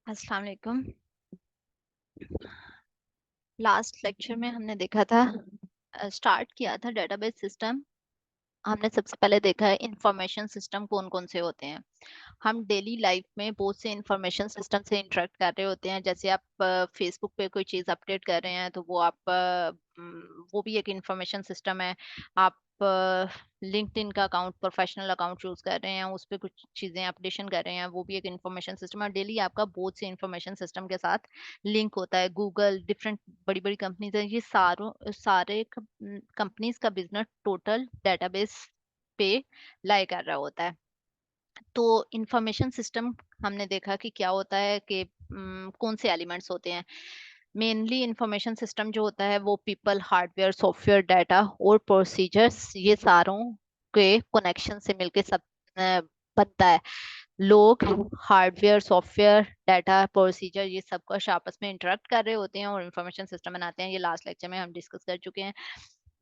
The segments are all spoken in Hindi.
अस्सलाम वालेकुम। लास्ट लेक्चर में हमने देखा था, स्टार्ट किया था डेटाबेस सिस्टम। हमने सबसे पहले देखा है इंफॉर्मेशन सिस्टम कौन कौन से होते हैं। हम डेली लाइफ में बहुत से इंफॉर्मेशन सिस्टम से इंटरेक्ट कर रहे होते हैं। जैसे आप फेसबुक पे कोई चीज़ अपडेट कर रहे हैं तो वो आप वो भी एक इंफॉर्मेशन सिस्टम है। आप लिंक्डइन का अकाउंट, प्रोफेशनल अकाउंट चूज कर रहे हैं, उस पर कुछ चीज़ें अपडेशन कर रहे हैं, वो भी एक इंफॉर्मेशन सिस्टम है। डेली आपका बहुत से इंफॉर्मेशन सिस्टम के साथ लिंक होता है। गूगल, डिफरेंट बड़ी बड़ी कंपनीज हैं, ये सारे कंपनीज का बिजनेस टोटल डेटाबेस पे लाई कर रहा होता है। तो इंफॉर्मेशन सिस्टम हमने देखा कि क्या होता है कि कौन से एलिमेंट्स होते हैं। मेनली इंफॉर्मेशन सिस्टम जो होता है वो पीपल, हार्डवेयर, सॉफ्टवेयर, डाटा और प्रोसीजर्स, ये सारों के कनेक्शन से मिलके सब बनता है। लोग हार्डवेयर, सॉफ्टवेयर, डाटा, प्रोसीजर, ये सब कुछ आपस में इंटरेक्ट कर रहे होते हैं और इंफॉर्मेशन सिस्टम बनाते हैं। ये लास्ट लेक्चर में हम डिस्कस कर चुके हैं।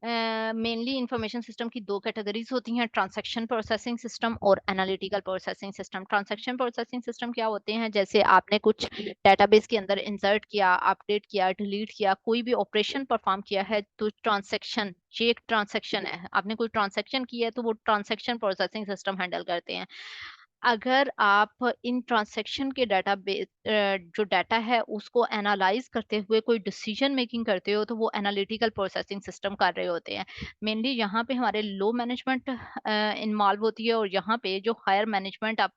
मेनली इंफॉर्मेशन सिस्टम की दो कैटेगरीज होती हैं, ट्रांजैक्शन प्रोसेसिंग सिस्टम और analytical processing system. Transaction processing system क्या होते हैं? जैसे आपने कुछ डेटाबेस के अंदर इंसर्ट किया, अपडेट किया, डिलीट किया, कोई भी ऑपरेशन परफॉर्म किया है तो ट्रांजैक्शन, ये एक ट्रांजैक्शन है। आपने कोई ट्रांजैक्शन किया है तो वो ट्रांजैक्शन प्रोसेसिंग सिस्टम हैंडल करते हैं। अगर आप इन ट्रांजैक्शन के डाटाबेस जो डाटा है उसको एनालाइज करते हुए कोई डिसीजन मेकिंग करते हो तो वो एनालिटिकल प्रोसेसिंग सिस्टम कर रहे होते हैं। मेनली यहाँ पे हमारे लो मैनेजमेंट इन्वॉल्व होती है और यहाँ पे जो हायर मैनेजमेंट, आप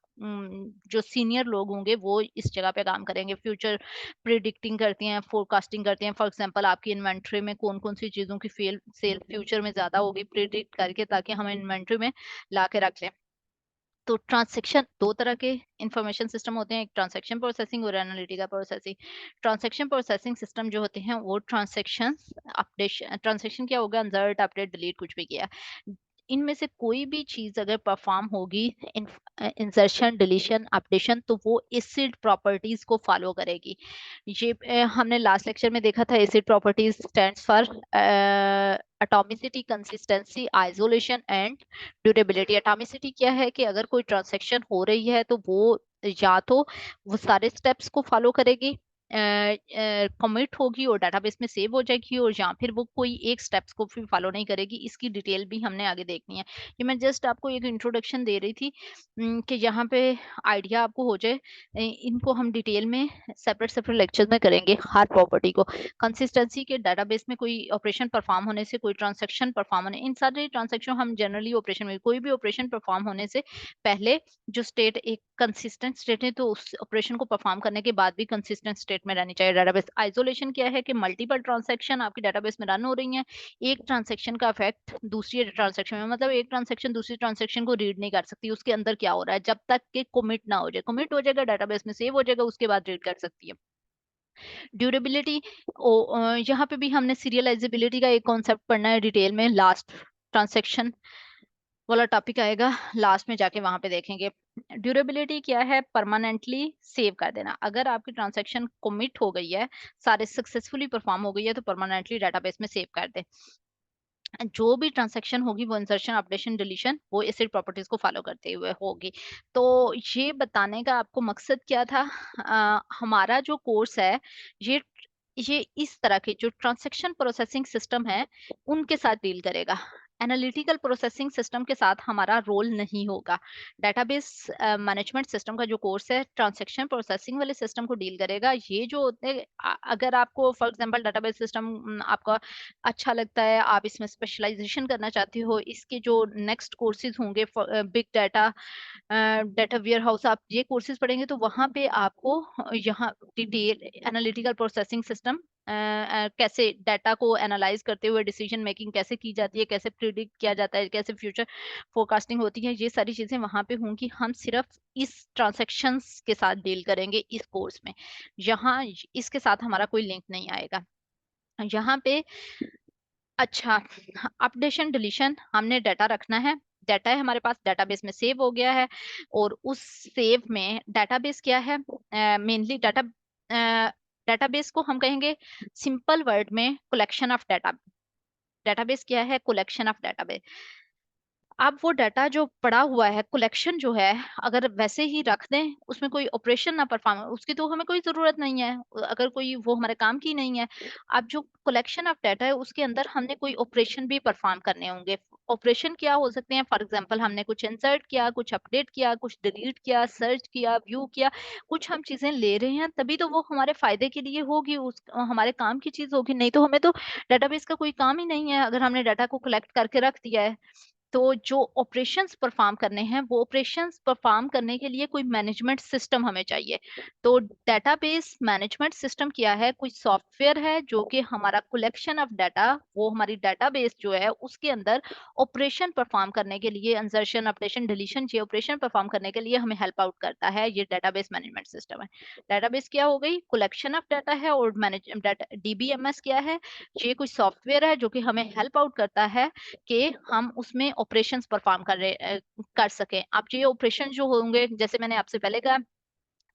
जो सीनियर लोग होंगे वो इस जगह पे काम करेंगे। फ्यूचर प्रिडिक्टिंग करती हैं, फोरकास्टिंग करती हैं। फॉर एग्जांपल आपकी इन्वेंट्री में कौन कौन सी चीजों की सेल फ्यूचर में ज्यादा होगी, प्रिडिक्ट करके, ताकि हम इन्वेंट्री में ला के रख लें। तो ट्रांसैक्शन, दो तरह के इंफॉर्मेशन सिस्टम होते हैं, एक ट्रांसैक्शन प्रोसेसिंग और Analytica processing. Transaction processing system जो होते हैं वो ट्रांसैक्शन अपडेशन, ट्रांसैक्शन क्या होगा, इंसर्ट, अपडेट, डिलीट, कुछ भी किया, इनमें से कोई भी चीज अगर परफॉर्म होगी, इंसर्शन, डिलीशन, अपडेशन, तो वो एसिड प्रॉपर्टीज को फॉलो करेगी। ये हमने लास्ट लेक्चर में देखा था। Acid properties stands for atomicity, consistency, isolation and durability. Atomicity क्या है कि अगर कोई ट्रांजैक्शन हो रही है तो वो या तो वो सारे स्टेप्स को फॉलो करेगी, कमिट होगी और डेटाबेस में सेव हो जाएगी, और या फिर वो कोई एक स्टेप्स को भी फॉलो नहीं करेगी। इसकी डिटेल भी हमने आगे देखनी है। ये मैं जस्ट आपको एक इंट्रोडक्शन दे रही थी कि यहाँ पे आइडिया आपको हो जाए। इनको हम डिटेल में सेपरेट सेपरेट लेक्चर में करेंगे हर प्रॉपर्टी को। कंसिस्टेंसी के डेटाबेस में कोई ऑपरेशन परफॉर्म होने से, कोई ट्रांजैक्शन परफॉर्म होने, इन सारे ट्रांजैक्शन हम जनरली ऑपरेशन में, कोई भी ऑपरेशन परफॉर्म होने से पहले जो स्टेट एक कंसिस्टेंट स्टेट है तो उस ऑपरेशन को परफॉर्म करने के बाद भी कंसिस्टेंट स्टेट में रहनी चाहिए डेटाबेस। आइसोलेशन क्या है कि मल्टीपल ट्रांजैक्शन आपकी डेटाबेस में रन हो रही हैं, एक ट्रांजैक्शन का इफेक्ट दूसरी ट्रांजैक्शन में, मतलब एक ट्रांजैक्शन दूसरी ट्रांजैक्शन को रीड नहीं कर सकती उसके अंदर क्या हो रहा है, जब तक कि कमिट ना हो जाए। कमिट हो जाएगा, डेटाबेस में सेव हो जाएगा, उसके बाद रीड कर सकती है। ड्यूरेबिलिटी, यहाँ पे भी हमने सीरियलाइजेबिलिटी का एक कॉन्सेप्ट पढ़ना है डिटेल में। लास्ट ट्रांजैक्शन वाला टॉपिक आएगा, लास्ट में जाके वहां पे देखेंगे। ड्यूरेबिलिटी क्या है? परमानेंटली सेव कर देना। अगर आपकी ट्रांजैक्शन कमिट हो गई है, सारे सक्सेसफुली परफॉर्म हो गई है, तो परमानेंटली डेटाबेस में सेव कर दे। जो भी ट्रांजैक्शन होगी वो इंसर्शन, अपडेशन, डिलीशन, वो एसिड प्रॉपर्टीज को फॉलो करते हुए होगी। तो ये बताने का आपको मकसद क्या था? हमारा जो कोर्स है ये ये इस तरह के जो ट्रांजैक्शन प्रोसेसिंग सिस्टम है उनके साथ डील करेगा। एनालिटिकल प्रोसेसिंग सिस्टम के साथ हमारा रोल नहीं होगा। डेटाबेस मैनेजमेंट सिस्टम का जो कोर्स है ट्रांजैक्शन प्रोसेसिंग वाले सिस्टम को डील करेगा। ये जो होते हैं, अगर आपको फॉर एग्जांपल डेटाबेस सिस्टम आपका अच्छा लगता है, आप इसमें स्पेशलाइजेशन करना चाहते हो, इसके जो नेक्स्ट कोर्सेज होंगे, big data, data warehouse, आप ये कोर्सेज पढ़ेंगे तो वहां पे आपको यहाँ डिटेल एनालिटिकल प्रोसेसिंग सिस्टम, कैसे डाटा को एनालाइज करते हुए डिसीजन मेकिंग कैसे की जाती है, कैसे प्रिडिक्ट किया जाता है, कैसे फ्यूचर फोरकास्टिंग होती है, ये सारी चीजें वहां पे होंगी। हम सिर्फ इस ट्रांजैक्शंस के साथ डील करेंगे इस कोर्स में। यहाँ इसके साथ हमारा कोई लिंक नहीं आएगा यहाँ पे। अच्छा, अपडेशन, डिलीशन, हमने डाटा रखना है। डाटा है हमारे पास, डाटाबेस में सेव हो गया है, और उस सेव में डाटाबेस क्या है? मेनली डाटा, डाटाबेस को हम कहेंगे सिंपल वर्ड में कलेक्शन ऑफ डाटा। डाटाबेस क्या है? Collection of database. आप वो डाटा जो पड़ा हुआ है, कलेक्शन जो है, अगर वैसे ही रख दें, उसमें कोई ऑपरेशन ना परफॉर्म, उसकी तो हमें कोई ज़रूरत नहीं है, अगर कोई वो हमारे काम की नहीं है। अब जो कलेक्शन ऑफ डाटा है, उसके अंदर हमने कोई ऑपरेशन भी परफॉर्म करने होंगे। ऑपरेशन क्या हो सकते हैं? फॉर एग्ज़ाम्पल हमने कुछ इंसर्ट किया, कुछ अपडेट किया, कुछ डिलीट किया, सर्च किया, व्यू किया, कुछ हम चीज़ें ले रहे हैं, तभी तो वो हमारे फ़ायदे के लिए होगी, हमारे काम की चीज़ होगी, नहीं तो हमें तो डेटाबेस का कोई काम ही नहीं है, अगर हमने डाटा को कलेक्ट करके रख दिया है। तो जो ऑपरेशंस परफॉर्म करने हैं, वो ऑपरेशंस परफॉर्म करने के लिए कोई मैनेजमेंट सिस्टम हमें चाहिए। तो डेटाबेस मैनेजमेंट सिस्टम क्या है? कोई सॉफ्टवेयर है जो कि हमारा कलेक्शन ऑफ डाटा, वो हमारी डेटाबेस जो है उसके अंदर ऑपरेशन परफॉर्म करने के लिए, इंसर्शन, अपडेशन, डिलीशन, ये ऑपरेशन परफॉर्म करने के लिए हमें हेल्प आउट करता है, ये डेटाबेस मैनेजमेंट सिस्टम है। डेटाबेस क्या हो गई? कलेक्शन ऑफ डाटा है, और मैनेज डाटा डीबीएमएस क्या है? ये कोई सॉफ्टवेयर है जो कि हमें हेल्प आउट करता है कि हम उसमें ऑपरेशंस परफॉर्म कर सकें। अब ये ऑपरेशन जो होंगे, जैसे मैंने आपसे पहले कहा,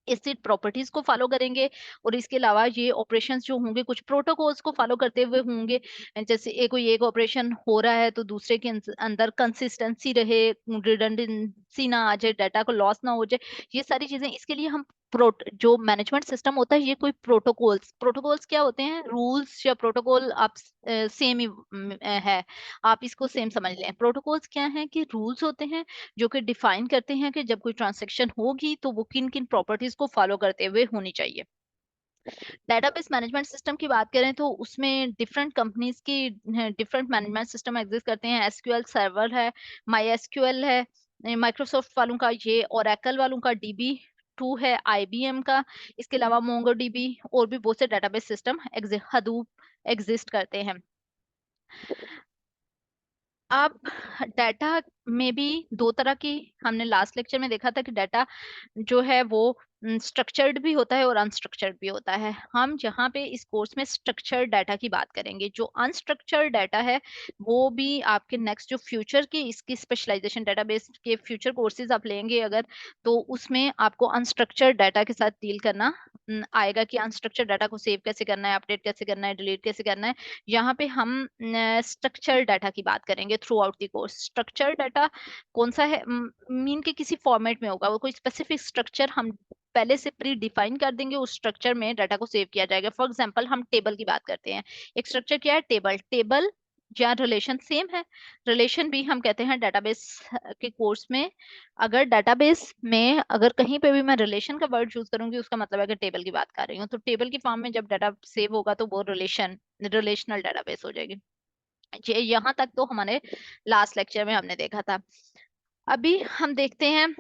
इससे प्रॉपर्टीज को फॉलो करेंगे, और इसके अलावा ये ऑपरेशंस जो होंगे कुछ प्रोटोकॉल्स को फॉलो करते हुए होंगे। जैसे कोई एक ऑपरेशन हो रहा है तो दूसरे के अंदर कंसिस्टेंसी रहे, रिडंडेंसी ना आ जाए, डाटा को लॉस ना हो जाए, ये सारी चीजें, इसके लिए हम जो मैनेजमेंट सिस्टम होता है, ये कोई प्रोटोकॉल्स, प्रोटोकॉल्स क्या होते हैं? रूल्स या प्रोटोकॉल, आप सेम ही है, आप इसको सेम समझ लें। प्रोटोकॉल्स क्या है कि रूल्स होते हैं जो कि डिफाइन करते हैं कि जब कोई ट्रांजैक्शन होगी तो वो किन-किन प्रॉपर्टीज को फॉलो करते हुए होनी चाहिए। डेटाबेस मैनेजमेंट सिस्टम की बात करें तो उसमें डिफरेंट कंपनीज की डिफरेंट मैनेजमेंट सिस्टम एग्जिस्ट करते हैं। एसक्यूएल सर्वर है, माई एसक्यूएल है, माइक्रोसॉफ्ट वालों का ये, ओरेकल वालों का डीबी 2 है, आईबीएम का, इसके अलावा मोंगोडीबी, और भी बहुत से डेटाबेस सिस्टम हडूप एग्जिस्ट करते हैं। अब डाटा में भी दो तरह की, हमने लास्ट लेक्चर में देखा था कि डाटा जो है वो स्ट्रक्चर्ड भी होता है और अनस्ट्रक्चर्ड भी होता है। हम यहाँ पे इस कोर्स में स्ट्रक्चर्ड डाटा की बात करेंगे। जो अनस्ट्रक्चर्ड डाटा है वो भी आपके नेक्स्ट जो फ्यूचर की इसकी स्पेशलाइजेशन, डेटाबेस के फ्यूचर कोर्सेज आप लेंगे अगर, तो उसमें आपको अनस्ट्रक्चर्ड डाटा के साथ डील करना आएगा कि अनस्ट्रक्चर्ड डाटा को सेव कैसे करना है, अपडेट कैसे करना है, डिलीट कैसे करना है। यहाँ पे हम स्ट्रक्चर डाटा की बात करेंगे through out the course. Structure data कौन सा है? मीन के किसी फॉर्मेट में होगा, वो कोई स्पेसिफिक स्ट्रक्चर हम पहले से प्री डिफाइन कर देंगे, उस स्ट्रक्चर में डाटा को सेव किया जाएगा। फॉर एग्जांपल हम टेबल की बात करते हैं। एक स्ट्रक्चर क्या है? टेबल। टेबल या रिलेशन सेम है। रिलेशन भी हम कहते हैं डेटाबेस के कोर्स में। अगर डेटाबेस में अगर कहीं पे भी मैं रिलेशन का वर्ड यूज करूंगी, उसका मतलब है कि टेबल की बात कर रही हूँ। तो टेबल की फॉर्म में जब डाटा सेव होगा तो वो रिलेशनल डेटाबेस हो जाएगी। ये यहाँ तक तो हमारे लास्ट लेक्चर में हमने देखा था। अभी हम देखते हैं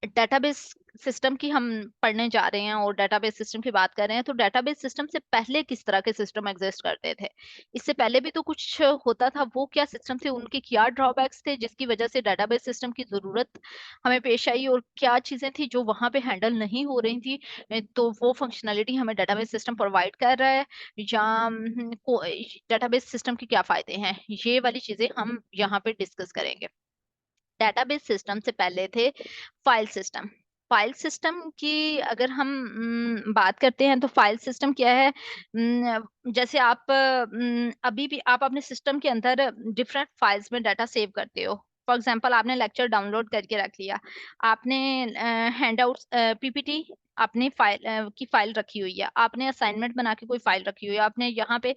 डेटाबेस सिस्टम की, हम पढ़ने जा रहे हैं और डेटाबेस सिस्टम की बात कर रहे हैं। तो डेटाबेस सिस्टम से पहले किस तरह के सिस्टम एग्जिस्ट करते थे? इससे पहले भी तो कुछ होता था। वो क्या सिस्टम थे, उनके क्या ड्रॉबैक्स थे जिसकी वजह से डेटाबेस सिस्टम की जरूरत हमें पेश आई, और क्या चीजें थी जो वहां पे हैंडल नहीं हो रही थी? तो वो फंक्शनलिटी हमें डेटाबेस सिस्टम प्रोवाइड कर रहा है, या डेटाबेस सिस्टम के क्या फायदे हैं, ये वाली चीजें हम यहाँ पे डिस्कस करेंगे। डेटाबेस सिस्टम से पहले थे फाइल सिस्टम। फाइल सिस्टम की अगर हम बात करते हैं तो फाइल सिस्टम क्या है? जैसे आप अभी भी आप अपने सिस्टम के अंदर डिफरेंट फाइल्स में डाटा सेव करते हो। फॉर एग्जांपल आपने लेक्चर डाउनलोड करके रख लिया, आपने हैंडआउट्स पीपीटी आपने की फाइल रखी हुई है, आपने असाइनमेंट बना के कोई फाइल रखी हुई है, आपने यहाँ पे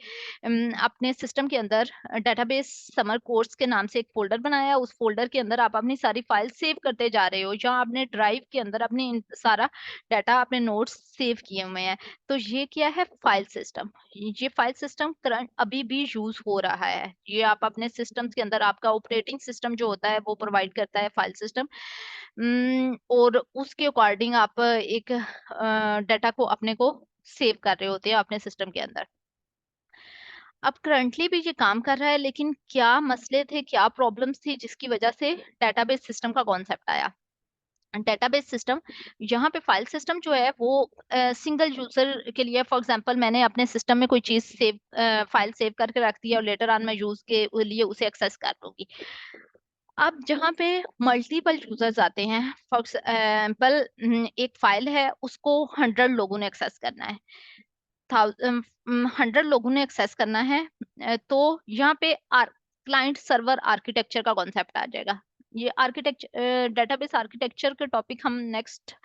अपने सिस्टम के अंदर डेटाबेस समर कोर्स के नाम से एक फोल्डर बनाया, उस फोल्डर के अंदर आप अपनी सारी फाइल सेव करते जा रहे हो, जहाँ आपने ड्राइव के अंदर अपने सारा डाटा, अपने नोट्स सेव किए हुए हैं। तो ये क्या है? File system. ये फाइल सिस्टम करंट अभी भी यूज हो रहा है। ये आप अपने सिस्टम्स के अंदर, आपका ऑपरेटिंग सिस्टम जो होता है वो प्रोवाइड करता है फाइल सिस्टम, और उसके अकॉर्डिंग आप एक डाटा को अपने को सेव कर रहे होते हैं अपने सिस्टम के अंदर। अब करंटली भी ये काम कर रहा है, लेकिन क्या मसले थे, क्या प्रॉब्लम्स थी जिसकी वजह से डेटाबेस सिस्टम का कॉन्सेप्ट आया? डेटाबेस सिस्टम, यहाँ पे फाइल सिस्टम जो है वो सिंगल यूजर के लिए। फॉर एग्जांपल मैंने अपने सिस्टम में कोई चीज सेव, फाइल सेव करके रख दी और लेटर ऑन मैं यूज के लिए उसे एक्सेस कर लूंगी। अब जहाँ पे मल्टीपल यूजर्स आते हैं, फॉर एग्जाम्पल एक फाइल है, उसको 100 लोगों ने एक्सेस करना है, 100 लोगों ने एक्सेस करना है, तो यहाँ पे क्लाइंट सर्वर आर्किटेक्चर का कॉन्सेप्ट आ जाएगा। ये आर्किटेक्चर, डेटाबेस आर्किटेक्चर के टॉपिक हम नेक्स्ट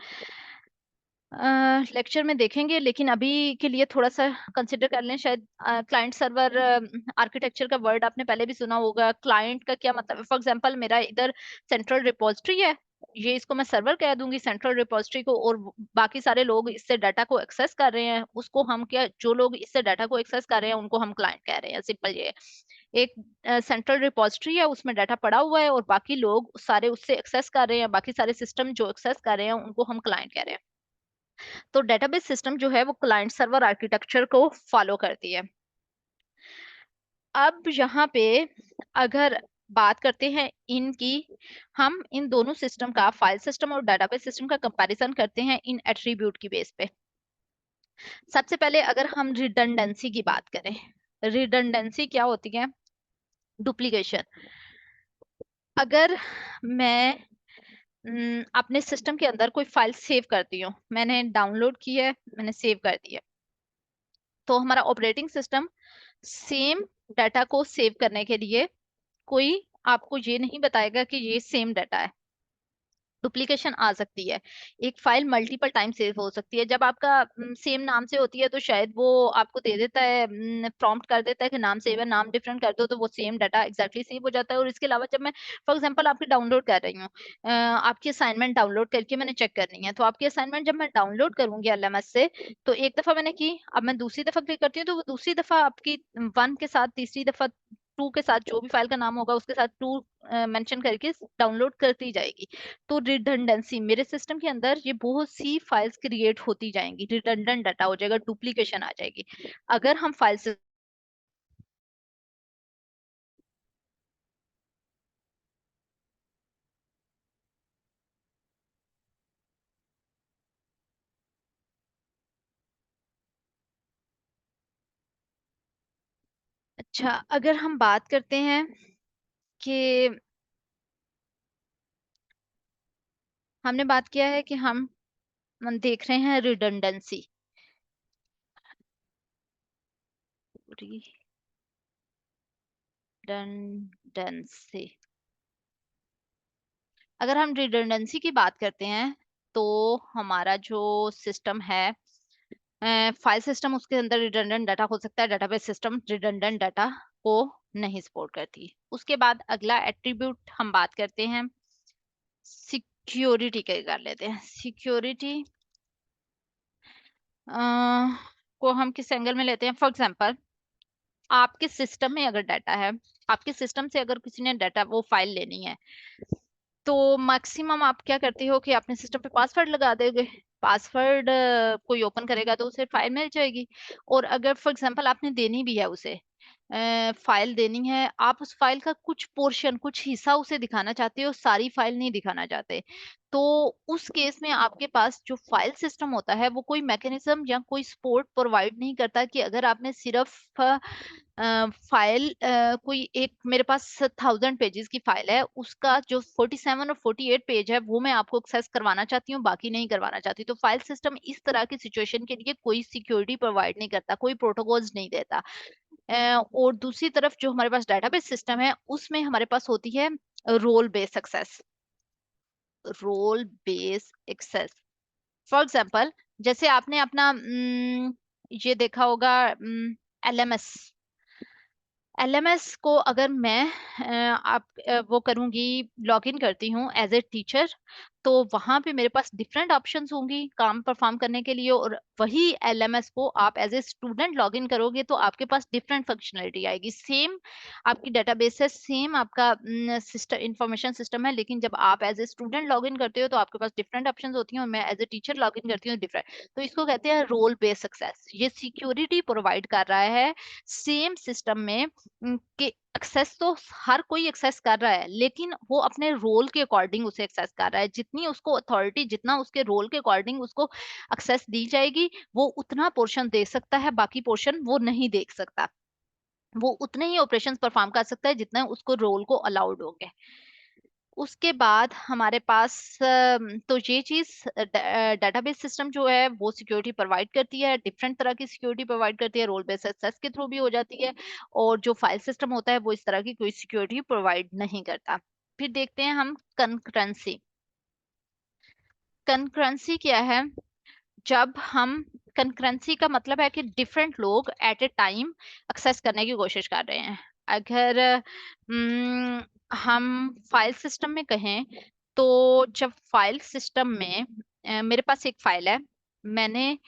लेक्चर में देखेंगे, लेकिन अभी के लिए थोड़ा सा कंसिडर कर लें। शायद क्लाइंट सर्वर आर्किटेक्चर का वर्ड आपने पहले भी सुना होगा। क्लाइंट का क्या मतलब है? फॉर एग्जांपल मेरा इधर सेंट्रल रिपोजिटरी है, ये इसको मैं सर्वर कह दूंगी सेंट्रल रिपोजिटरी को, और बाकी सारे लोग इससे डाटा को एक्सेस कर रहे हैं, उसको हम क्या, जो लोग इससे डाटा को एक्सेस कर रहे हैं उनको हम क्लाइंट कह रहे हैं। सिंपल ये है। एक सेंट्रल रिपोजिटरी है, उसमें डाटा पड़ा हुआ है और बाकी लोग सारे उससे एक्सेस कर रहे हैं, बाकी सारे सिस्टम जो एक्सेस कर रहे हैं उनको हम क्लाइंट कह रहे हैं। तो डेटाबेस सिस्टम जो है वो क्लाइंट सर्वर आर्किटेक्चर को फॉलो करती है। अब यहाँ पे अगर बात करते हैं इनकी, हम इन दोनों सिस्टम का, फाइल सिस्टम और डेटाबेस सिस्टम का कंपैरिजन करते हैं इन एट्रीब्यूट की बेस पे। सबसे पहले अगर हम रिडंडेंसी की बात करें, रिडंडेंसी क्या होती है? डुप्लीकेशन। अगर मैं अपने सिस्टम के अंदर कोई फाइल सेव करती हूँ, मैंने डाउनलोड की है, मैंने सेव कर दी है, तो हमारा ऑपरेटिंग सिस्टम सेम डाटा को सेव करने के लिए कोई आपको ये नहीं बताएगा कि ये सेम डाटा है। डुप्लीकेशन आ सकती है, एक फाइल मल्टीपल टाइम सेव हो सकती है। जब आपका सेम नाम से होती है तो शायद वो आपको दे देता है, प्रॉम्प्ट कर देता है कि नाम सेव है, नाम डिफरेंट कर दो तो वो सेम डाटा एग्जैक्टली सेव हो जाता है। और इसके अलावा जब मैं फॉर एग्जांपल आपकी डाउनलोड कर रही हूँ, आपकी असाइनमेंट डाउनलोड करके मैंने चेक करनी है, तो आपकी असाइनमेंट जब मैं डाउनलोड करूंगी एलएमएस से, तो एक दफा मैंने की, अब मैं दूसरी दफा क्लिक करती हूँ तो वो दूसरी दफा आपकी 1 के साथ, तीसरी दफा 2 के साथ, जो भी फाइल का नाम होगा उसके साथ 2 मेंशन करके डाउनलोड करती जाएगी। तो रिडंडेंसी, मेरे सिस्टम के अंदर ये बहुत सी फाइल्स क्रिएट होती जाएंगी, रिडंडेंट डाटा हो जाएगा, डुप्लीकेशन आ जाएगी। अगर हम फाइल से अच्छा, अगर हम बात करते हैं कि हमने बात किया है कि हम देख रहे हैं रिडंडेंसी, रिडंडेंसी। अगर हम रिडंडेंसी की बात करते हैं तो हमारा जो सिस्टम है, फाइल सिस्टम, उसके अंदर रिडंडेंट डाटा हो सकता है, डेटाबेस सिस्टम रिडंडेंट डाटा को नहीं सपोर्ट करती। उसके बाद अगला एट्रीब्यूट हम बात करते हैं सिक्योरिटी के, कर लेते हैं सिक्योरिटी को हम किस एंगल में लेते हैं। फॉर एग्जांपल आपके सिस्टम में अगर डाटा है, आपके सिस्टम से अगर किसी ने डाटा, वो फाइल लेनी है, तो मैक्सिमम आप क्या करते हो कि अपने सिस्टम पे पासवर्ड लगा दोगे, पासवर्ड कोई ओपन करेगा तो उसे फाइल मिल जाएगी। और अगर फॉर एग्जांपल आपने देनी भी है उसे, फाइल देनी है, आप उस फाइल का कुछ पोर्शन, कुछ हिस्सा उसे दिखाना चाहते हो, सारी फाइल नहीं दिखाना चाहते, तो उस केस में आपके पास जो फाइल सिस्टम होता है वो कोई मैकेनिज्म या कोई सपोर्ट प्रोवाइड नहीं करता कि अगर आपने सिर्फ फाइल, कोई एक, मेरे पास 1000 पेजेस की फाइल है, उसका जो 47 और 48 पेज है वो मैं आपको एक्सेस करवाना चाहती हूँ, बाकी नहीं करवाना चाहती, तो फाइल सिस्टम इस तरह की सिचुएशन के लिए कोई सिक्योरिटी प्रोवाइड नहीं करता, कोई प्रोटोकॉल्स नहीं देता। और दूसरी तरफ जो हमारे पास डेटाबेस सिस्टम है उसमें हमारे पास होती है role based access, role based access. For example जैसे आपने अपना ये देखा होगा, एलएमएस, एलएमएस को अगर मैं आप वो करूंगी, लॉगिन करती हूँ एज ए टीचर, तो वहां पे मेरे पास डिफरेंट ऑप्शंस होंगी काम परफॉर्म करने के लिए, और वही एलएमएस को आप एज ए स्टूडेंट लॉगिन करोगे तो आपके पास डिफरेंट फंक्शनलिटी आएगी। सेम आपकी डेटाबेस है, सेम आपका सिस्टम, इंफॉर्मेशन सिस्टम है, लेकिन जब आप एज ए स्टूडेंट लॉगिन करते हो तो आपके पास डिफरेंट ऑप्शंस होती हैं, और मैं एज ए टीचर लॉगिन करती हूँ डिफरेंट। तो इसको कहते हैं रोल बेस्ड सक्सेस। ये सिक्योरिटी प्रोवाइड कर रहा है सेम सिस्टम में कि एक्सेस तो हर कोई एक्सेस कर रहा है, लेकिन वो अपने रोल के अकॉर्डिंग उसे एक्सेस कर रहा है, जितनी उसको अथॉरिटी, जितना उसके रोल के अकॉर्डिंग उसको एक्सेस दी जाएगी वो उतना पोर्शन दे सकता है, बाकी पोर्शन वो नहीं देख सकता। वो उतने ही ऑपरेशंस परफॉर्म कर सकता है जितना उसको रोल को अलाउड होंगे। उसके बाद हमारे पास तो ये चीज डेटाबेस सिस्टम जो है वो सिक्योरिटी प्रोवाइड करती है, डिफरेंट तरह की सिक्योरिटी प्रोवाइड करती है, रोल बेस्ड एक्सेस के थ्रू भी हो जाती है। और जो फाइल सिस्टम होता है वो इस तरह की कोई सिक्योरिटी प्रोवाइड नहीं करता। फिर देखते हैं हम कंकरेंसी। कंकरेंसी क्या है? जब हम कंकरेंसी का मतलब है कि डिफरेंट लोग एट ए टाइम एक्सेस करने की कोशिश कर रहे हैं। अगर हम फाइल सिस्टम में कहें तो जब फाइल सिस्टम में मेरे पास एक फाइल है, मैंने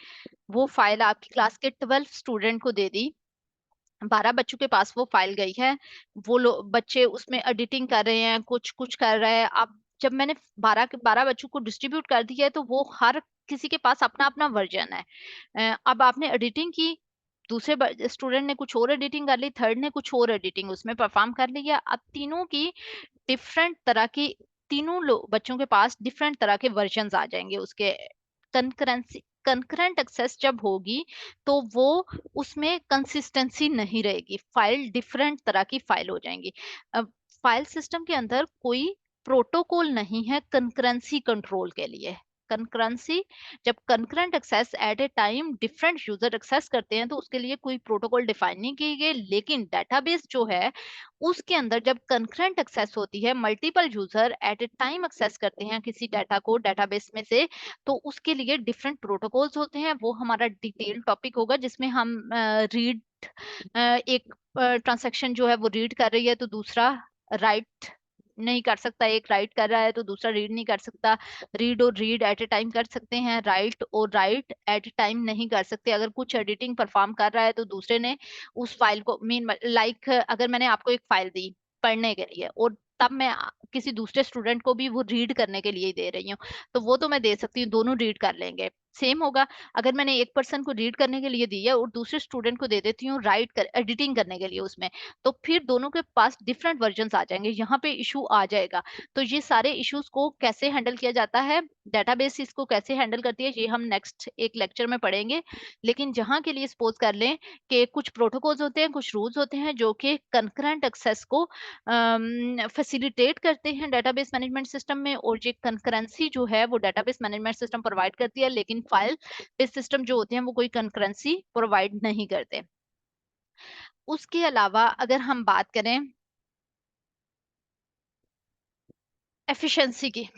वो फाइल आपकी क्लास के 12 स्टूडेंट को दे दी, 12 बच्चों के पास वो फाइल गई है, वो लोग बच्चे उसमें एडिटिंग कर रहे हैं, कुछ कुछ कर रहे हैं। अब जब मैंने 12 के 12 बच्चों को डिस्ट्रीब्यूट कर दिया है तो वो हर किसी के पास अपना अपना वर्जन है। अब आपने एडिटिंग की, दूसरे स्टूडेंट ने कुछ और एडिटिंग कर ली, थर्ड ने कुछ और एडिटिंग उसमें परफॉर्म कर लिया। अब तीनों की डिफरेंट तरह की, तीनों बच्चों के पास डिफरेंट तरह के वर्जन्स आ जाएंगे उसके। कंकरेंसी, कंकरेंट एक्सेस जब होगी तो वो उसमें कंसिस्टेंसी नहीं रहेगी, फाइल डिफरेंट तरह की फाइल हो जाएंगी। अब फाइल सिस्टम के अंदर कोई प्रोटोकॉल नहीं है कंकरेंसी कंट्रोल के लिए। कंकरेंसी, जब concurrent access at a time different user access करते हैं तो उसके लिए कोई प्रोटोकॉल डिफाइन नहीं की गई। लेकिन डेटाबेस जो है उसके अंदर जब कंकरेंट एक्सेस होती है, multiple user at a time access करते हैं किसी डाटा को डेटाबेस में से, तो उसके लिए डिफरेंट प्रोटोकॉल्स होते हैं। वो हमारा डिटेल टॉपिक होगा जिसमें हम रीड, एक ट्रांजैक्शन जो है वो रीड कर रही है तो दूसरा राइट नहीं कर सकता, एक राइट कर रहा है तो दूसरा रीड नहीं कर सकता। रीड और रीड एट ए टाइम कर सकते हैं, राइट और राइट एट ए टाइम नहीं कर सकते। अगर कुछ एडिटिंग परफॉर्म कर रहा है तो दूसरे ने उस फाइल को मीन लाइक अगर मैंने आपको एक फाइल दी पढ़ने के लिए और तब मैं किसी दूसरे स्टूडेंट को भी वो रीड करने के लिए ही दे रही हूँ, तो वो तो मैं दे सकती हूँ, दोनों रीड कर लेंगे। सेम होगा अगर मैंने एक पर्सन को रीड करने के लिए दी है और दूसरे स्टूडेंट को दे देती हूँ राइट कर एडिटिंग करने के लिए उसमें, तो फिर दोनों के पास डिफरेंट वर्जन्स आ जाएंगे, यहाँ पे इशू आ जाएगा। तो ये सारे इश्यूज को कैसे हैंडल किया जाता है, डेटाबेस इसको कैसे हैंडल करती है, ये हम नेक्स्ट एक लेक्चर में पढ़ेंगे। लेकिन जहाँ के लिए सपोज कर लें कि कुछ प्रोटोकॉल्स होते हैं, कुछ रूल्स होते हैं जो कि कंकरेंट एक्सेस को फैसिलिटेट करते हैं डेटाबेस मैनेजमेंट सिस्टम में, और ये कंकरेंसी जो है वो डेटाबेस मैनेजमेंट सिस्टम प्रोवाइड करती है, लेकिन फाइल बेस सिस्टम जो होते हैं वो कोई कंकरेंसी प्रोवाइड नहीं करते। उसके अलावा अगर हम बात करें एफिशिएंसी की,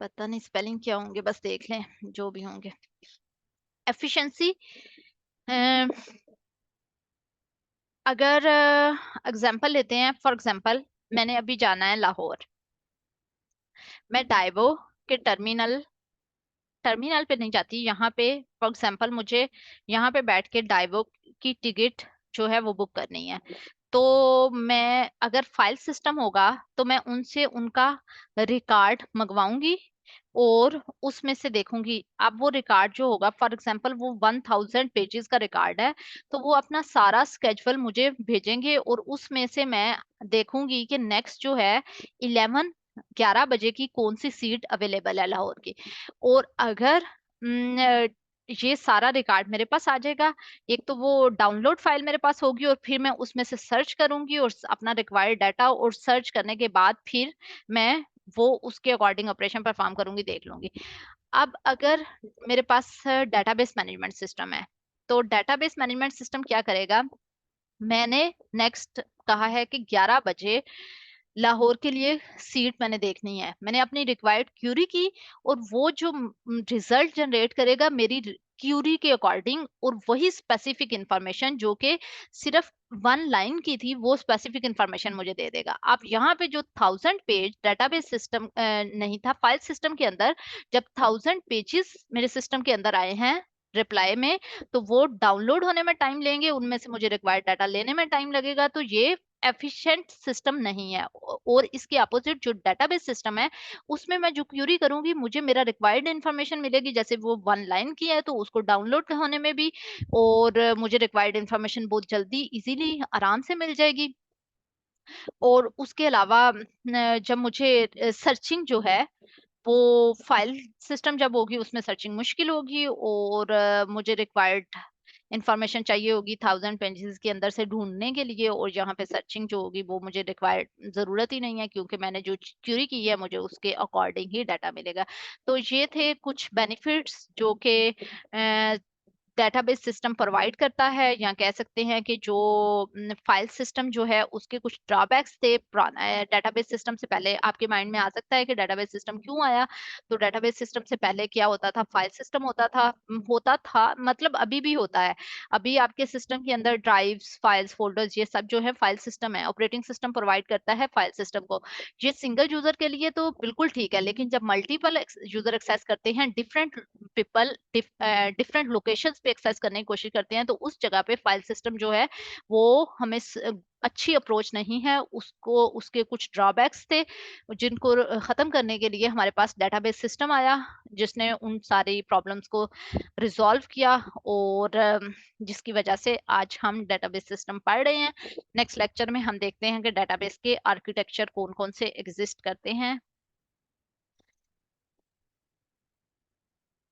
पता नहीं स्पेलिंग क्या होंगे, बस देख लें जो भी होंगे। एफिशिएंसी, अगर एग्जांपल लेते हैं, फॉर एग्जांपल मैंने अभी जाना है लाहौर, मैं डाइवो के टर्मिनल टर्मिनल पे नहीं जाती, यहाँ पे फॉर एग्जांपल मुझे यहाँ पे बैठ के डाइवो की टिकट जो है वो बुक करनी है। तो मैं अगर फाइल सिस्टम होगा तो मैं उनसे उनका रिकॉर्ड मंगवाऊंगी और उसमें से देखूंगी। अब वो रिकॉर्ड जो होगा, फॉर एग्जांपल वो 1000 पेजेस का रिकॉर्ड है, तो वो अपना सारा स्केड्यूल मुझे भेजेंगे और उसमें से मैं देखूंगी कि नेक्स्ट जो है 11 बजे की कौन सी सीट अवेलेबल है लाहौर की। और अगर ये सारा रिकॉर्ड मेरे पास आ जाएगा, एक तो वो डाउनलोड फाइल मेरे पास होगी और फिर मैं उसमें से सर्च करूंगी और अपना रिक्वायर्ड डाटा, और सर्च करने के बाद फिर मैं वो उसके अकॉर्डिंग ऑपरेशन परफॉर्म करूंगी, देख लूंगी। अब अगर मेरे पास डेटाबेस मैनेजमेंट सिस्टम है तो डेटाबेस मैनेजमेंट सिस्टम क्या करेगा, मैंने नेक्स्ट कहा है कि 11 बजे लाहौर के लिए सीट मैंने देखनी है, मैंने अपनी रिक्वायर्ड क्यूरी की और वो जो रिजल्ट जनरेट करेगा मेरी क्यूरी के अकॉर्डिंग, और वही स्पेसिफिक इंफॉर्मेशन जो कि सिर्फ 1 लाइन की थी वो स्पेसिफिक इंफॉर्मेशन मुझे दे देगा। अब यहाँ पे जो 1000 पेज डेटाबेस सिस्टम नहीं था फाइल सिस्टम के अंदर, जब 1000 पेजेस मेरे सिस्टम के अंदर आए हैं रिप्लाई में, तो वो डाउनलोड होने में टाइम लेंगे, उनमें से मुझे रिक्वायर्ड डाटा लेने में टाइम लगेगा, तो ये एफिशिएंट सिस्टम नहीं है। और इसके अपोजिट जो डेटाबेस सिस्टम है उसमें मैं जो क्यूरी करूंगी मुझे मेरा रिक्वायर्ड इन्फॉर्मेशन मिलेगी, जैसे वो 1 लाइन की है तो उसको डाउनलोड होने में भी, और मुझे रिक्वायर्ड इन्फॉर्मेशन बहुत जल्दी इजीली आराम से मिल जाएगी। और उसके अलावा जब मुझे सर्चिंग जो है वो फाइल सिस्टम जब होगी उसमें सर्चिंग मुश्किल होगी और मुझे रिक्वायर्ड इन्फॉर्मेशन चाहिए होगी 1000 पेजेस के अंदर से ढूँढने के लिए, और यहाँ पे सर्चिंग जो होगी वो मुझे रिक्वायर्ड ज़रूरत ही नहीं है, क्योंकि मैंने जो क्वेरी की है मुझे उसके अकॉर्डिंग ही डाटा मिलेगा। तो ये थे कुछ बेनिफिट्स जो कि डेटाबेस सिस्टम प्रोवाइड करता है, या कह सकते हैं कि जो फाइल सिस्टम जो है उसके कुछ ड्रॉबैक्स थे। डेटाबेस सिस्टम से पहले आपके माइंड में आ सकता है कि डेटाबेस सिस्टम क्यों आया। तो डेटाबेस सिस्टम से पहले क्या होता था, फाइल सिस्टम होता था मतलब अभी भी होता है। अभी आपके सिस्टम के अंदर ड्राइव्स, फाइल्स, फोल्डर्स, ये सब जो है फाइल सिस्टम है। ऑपरेटिंग सिस्टम प्रोवाइड करता है फाइल सिस्टम को। ये सिंगल यूजर के लिए तो बिल्कुल ठीक है, लेकिन जब मल्टीपल यूजर एक्सेस करते हैं, डिफरेंट पीपल डिफरेंट लोकेशंस पे एक्सेस करने की कोशिश करते हैं, तो उस जगह पे फाइल सिस्टम जो है वो हमें अच्छी अप्रोच नहीं है। उसको उसके कुछ ड्रॉबैक्स थे जिनको खत्म करने के लिए हमारे पास डेटाबेस सिस्टम आया, जिसने उन सारी प्रॉब्लम्स को रिजॉल्व किया, और जिसकी वजह से आज हम डेटाबेस सिस्टम पढ़ रहे हैं। नेक्स्ट लेक्चर में हम देखते हैं कि डेटाबेस के आर्किटेक्चर कौन कौन से एग्जिस्ट करते हैं।